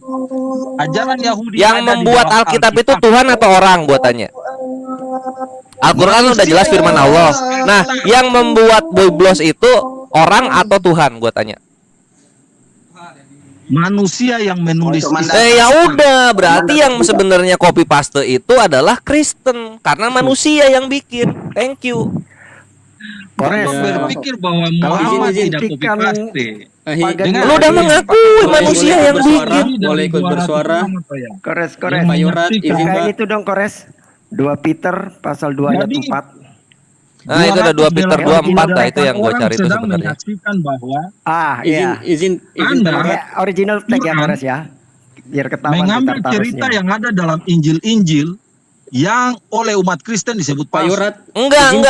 Ajaran Yahudi Yang ada di membuat dalam Alkitab itu Tuhan atau orang, gua tanya. Al-Quran udah jelas firman Allah. Nah, yang membuat Biblos itu orang atau Tuhan, gua tanya. Manusia yang menulis Ya udah, berarti yang sebenarnya copy paste itu adalah Kristen karena manusia yang bikin. Thank you. Bapak berpikir bahwa Muhammad tidak copy paste. Lu udah mengakui manusia yang bikin. Boleh ikut bersuara. Kores, Pak Yorat, izin Kayak Pak. itu dong Kores. 2 Peter pasal 2 ayat Jadi, 4. Nah, itu ada 2 Peter 24 nah itu yang gue cari itu sedang sebenarnya. menyaksikan bahwa Iya. Izin Anda Pakai original tag ya Quran Kores ya. Biar ketahuan mengambil kita cerita taruhnya. yang ada dalam Injil-Injil yang oleh umat Kristen disebut Pak palsu. Yorat. Enggak. Izin,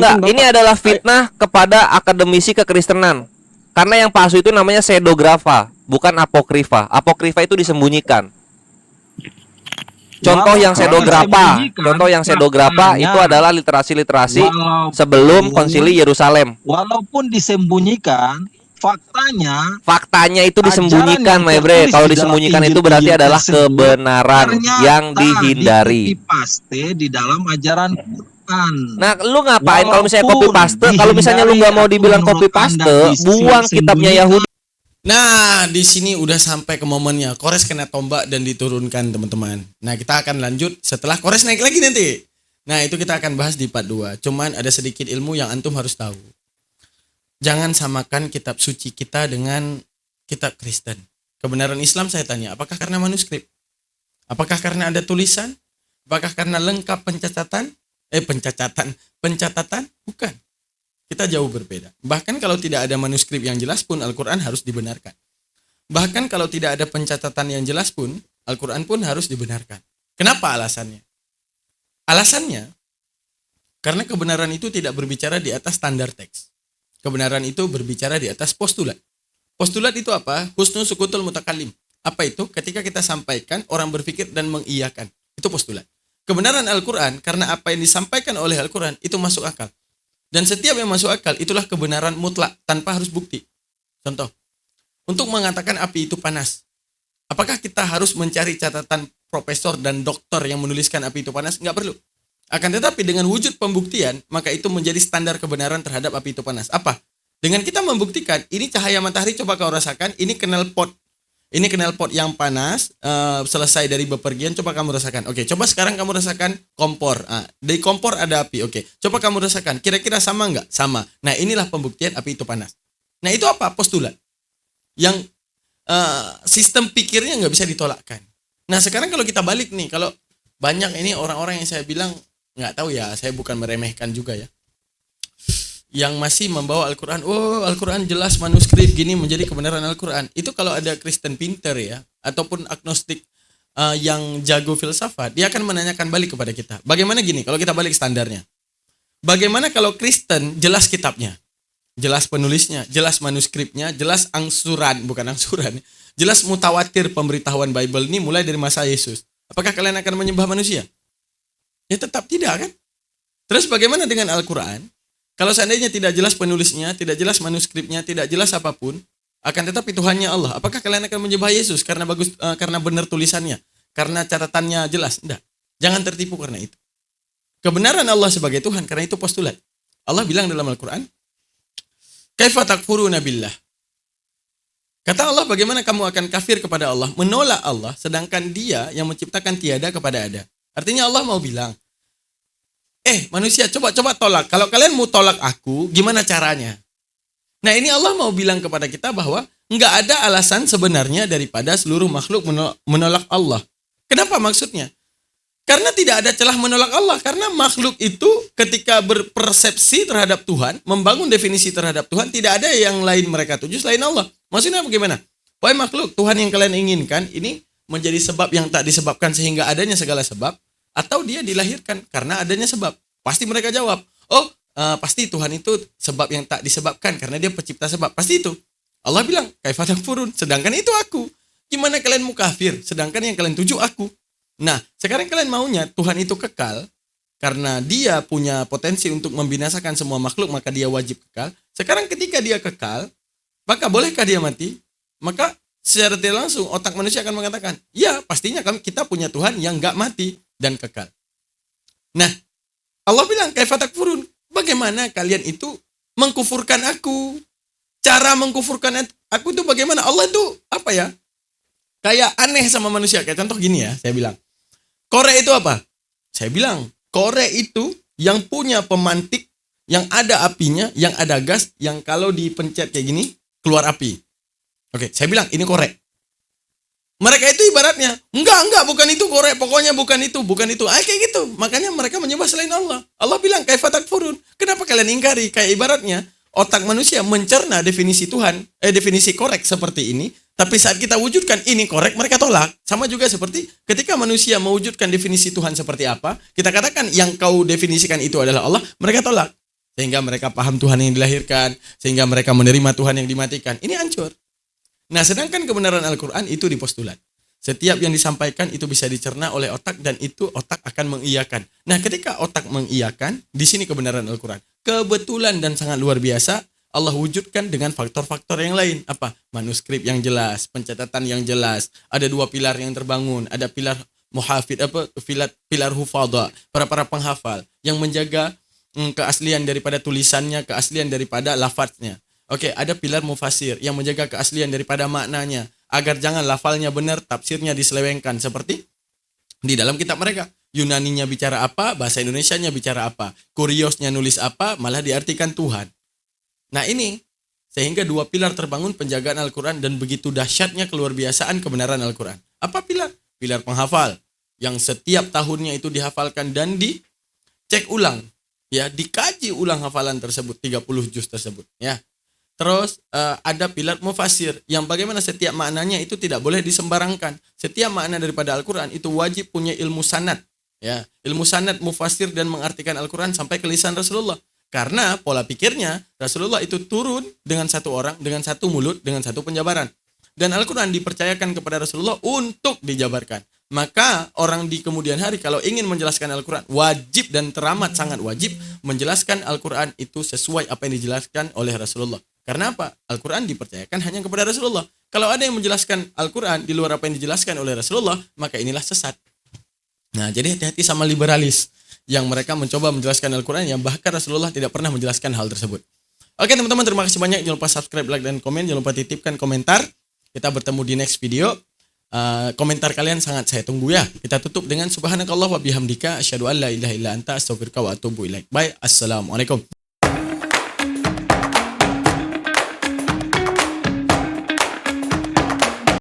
Bapak. Ini adalah fitnah kepada akademisi kekristenan. Karena yang palsu itu namanya pseudografa, bukan apokrifa. Apokrifa itu disembunyikan. Contoh yang pseudografa itu adalah literasi-literasi sebelum konsili Yerusalem. Walaupun disembunyikan, Faktanya itu disembunyikan, my bre. Kalau disembunyikan itu berarti adalah kebenaran yang dihindari. Paste di dalam ajaran Quran. Nah, lu ngapain kalau misalnya copy paste? Kalau misalnya lu nggak mau dibilang copy paste, buang kitabnya Yahudi. Nah, di sini udah sampai ke momennya. Kores kena tombak dan diturunkan, teman-teman. Nah, kita akan lanjut setelah Kores naik lagi nanti. Nah, itu kita akan bahas di part 2. Cuman ada sedikit ilmu yang antum harus tahu. Jangan samakan kitab suci kita dengan kitab Kristen. Kebenaran Islam saya tanya, apakah karena manuskrip? Apakah karena ada tulisan? Apakah karena lengkap pencatatan? Pencatatan? Bukan. Kita jauh berbeda. Bahkan kalau tidak ada manuskrip yang jelas pun Al-Quran harus dibenarkan. Bahkan kalau tidak ada pencatatan yang jelas pun Al-Quran pun harus dibenarkan. Kenapa alasannya? Alasannya karena kebenaran itu tidak berbicara di atas standar teks. Kebenaran itu berbicara di atas postulat. Postulat itu apa? Husnu sukutul mutakallim. Apa itu? Ketika kita sampaikan, orang berpikir dan mengiyakan. Itu postulat. Kebenaran Al-Quran, karena apa yang disampaikan oleh Al-Quran, itu masuk akal. Dan setiap yang masuk akal, itulah kebenaran mutlak, tanpa harus bukti. Contoh, untuk mengatakan api itu panas. Apakah kita harus mencari catatan profesor dan dokter yang menuliskan api itu panas? Nggak perlu. Akan tetapi dengan wujud pembuktian, maka itu menjadi standar kebenaran terhadap api itu panas. Apa? Dengan kita membuktikan, ini cahaya matahari coba kau rasakan, ini knalpot. Ini knalpot yang panas, selesai dari bepergian, coba kamu rasakan. Oke, coba sekarang kamu rasakan kompor. Di kompor ada api, oke. Coba kamu rasakan, kira-kira sama nggak? Sama. Nah, inilah pembuktian api itu panas. Nah, itu apa? Postulat. Yang sistem pikirnya nggak bisa ditolakkan. Nah, sekarang kalau kita balik nih, kalau banyak ini orang-orang yang saya bilang, nggak tahu ya, saya bukan meremehkan juga ya, yang masih membawa Al-Quran, Al-Quran jelas manuskrip gini menjadi kebenaran Al-Quran. Itu kalau ada Kristen pinter ya, ataupun agnostik yang jago filsafat, dia akan menanyakan balik kepada kita. Bagaimana gini, kalau kita balik standarnya. Bagaimana kalau Kristen jelas kitabnya, jelas penulisnya, jelas manuskripnya, jelas jelas mutawatir pemberitahuan Bible ini mulai dari masa Yesus. Apakah kalian akan menyembah manusia? Ya tetap tidak kan? Terus bagaimana dengan Al-Quran? Kalau seandainya tidak jelas penulisnya, tidak jelas manuskripnya, tidak jelas apapun, akan tetapi Tuhannya Allah, apakah kalian akan menyembah Yesus karena karena benar tulisannya, karena catatannya jelas? Tidak. Jangan tertipu karena itu. Kebenaran Allah sebagai Tuhan, karena itu postulat. Allah bilang dalam Al-Quran, kaifa takfuruna billah. Kata Allah, bagaimana kamu akan kafir kepada Allah, menolak Allah, sedangkan Dia yang menciptakan tiada kepada ada. Artinya Allah mau bilang, manusia coba tolak. Kalau kalian mau tolak aku, gimana caranya? Nah, ini Allah mau bilang kepada kita bahwa nggak ada alasan sebenarnya daripada seluruh makhluk menolak Allah. Kenapa maksudnya? Karena tidak ada celah menolak Allah. Karena makhluk itu ketika berpersepsi terhadap Tuhan, membangun definisi terhadap Tuhan, tidak ada yang lain mereka tuju selain Allah. Maksudnya bagaimana? Wahai makhluk, Tuhan yang kalian inginkan ini menjadi sebab yang tak disebabkan sehingga adanya segala sebab, atau dia dilahirkan karena adanya sebab? Pasti mereka jawab, pasti Tuhan itu sebab yang tak disebabkan karena dia pencipta sebab. Pasti itu. Allah bilang, kaifa takfurun, sedangkan itu aku. Gimana kalian mau kafir sedangkan yang kalian tuju aku? Nah, sekarang kalian maunya Tuhan itu kekal karena dia punya potensi untuk membinasakan semua makhluk, maka dia wajib kekal. Sekarang ketika dia kekal, maka bolehkah dia mati? Maka secara tidak langsung otak manusia akan mengatakan, ya pastinya kita punya Tuhan yang gak mati dan kekal. Nah, Allah bilang, kaifa takfurun, bagaimana kalian itu mengkufurkan aku? Cara mengkufurkan aku itu bagaimana? Allah itu apa ya? Kayak aneh sama manusia. Kayak contoh gini ya, saya bilang, korek itu apa? Saya bilang, korek itu yang punya pemantik, yang ada apinya, yang ada gas, yang kalau dipencet kayak gini, keluar api. Oke, saya bilang, ini korek. Mereka itu ibaratnya, enggak, bukan itu korek, pokoknya bukan itu. Kayak gitu. Makanya mereka menyembah selain Allah. Allah bilang, kaifa takfurun. Kenapa kalian ingkari? Kayak ibaratnya, otak manusia mencerna definisi Tuhan, definisi korek seperti ini, tapi saat kita wujudkan ini korek, mereka tolak. Sama juga seperti ketika manusia mewujudkan definisi Tuhan seperti apa, kita katakan yang kau definisikan itu adalah Allah, mereka tolak. Sehingga mereka paham Tuhan yang dilahirkan, sehingga mereka menerima Tuhan yang dimatikan. Ini hancur. Nah, sedangkan kebenaran Al-Quran itu di postulat. Setiap yang disampaikan itu bisa dicerna oleh otak dan itu otak akan mengiyakan. Nah, ketika otak mengiyakan, di sini kebenaran Al-Quran. Kebetulan dan sangat luar biasa, Allah wujudkan dengan faktor-faktor yang lain. Apa? Manuskrip yang jelas, pencatatan yang jelas, ada 2 pilar yang terbangun, ada pilar muhafid, pilar hufadha, para penghafal yang menjaga keaslian daripada tulisannya, keaslian daripada lafadznya. Oke, ada pilar mufasir yang menjaga keaslian daripada maknanya agar jangan lafalnya benar, tafsirnya diselewengkan seperti di dalam kitab mereka. Yunaninya bicara apa, bahasa Indonesianya bicara apa, Kuriosnya nulis apa, malah diartikan Tuhan. Nah ini, sehingga dua pilar terbangun penjagaan Al-Quran dan begitu dahsyatnya keluar biasaan kebenaran Al-Quran. Apa pilar? Pilar penghafal, yang setiap tahunnya itu dihafalkan dan dicek ulang. Ya, dikaji ulang hafalan tersebut, 30 juz tersebut. Ya. Terus ada pilar mufasir yang bagaimana setiap maknanya itu tidak boleh disembarangkan. Setiap makna daripada Al-Quran itu wajib punya ilmu sanad. Ya, ilmu sanad, mufasir dan mengartikan Al-Quran sampai ke lisan Rasulullah. Karena pola pikirnya Rasulullah itu turun dengan satu orang, dengan satu mulut, dengan satu penjabaran. Dan Al-Quran dipercayakan kepada Rasulullah untuk dijabarkan. Maka orang di kemudian hari kalau ingin menjelaskan Al-Quran, wajib dan teramat sangat wajib menjelaskan Al-Quran itu sesuai apa yang dijelaskan oleh Rasulullah. Karena apa? Al-Quran dipercayakan hanya kepada Rasulullah. Kalau ada yang menjelaskan Al-Quran di luar apa yang dijelaskan oleh Rasulullah, maka inilah sesat. Nah, jadi hati-hati sama liberalis yang mereka mencoba menjelaskan Al-Quran yang bahkan Rasulullah tidak pernah menjelaskan hal tersebut. Oke teman-teman, terima kasih banyak. Jangan lupa subscribe, like, dan komen. Jangan lupa titipkan komentar. Kita bertemu di next video. Komentar kalian sangat saya tunggu ya. Kita tutup dengan subhanakallah wa bihamdika asyhadu an la ilaha illa anta astaghfiruka wa atubu ilaik. Bye. Assalamualaikum.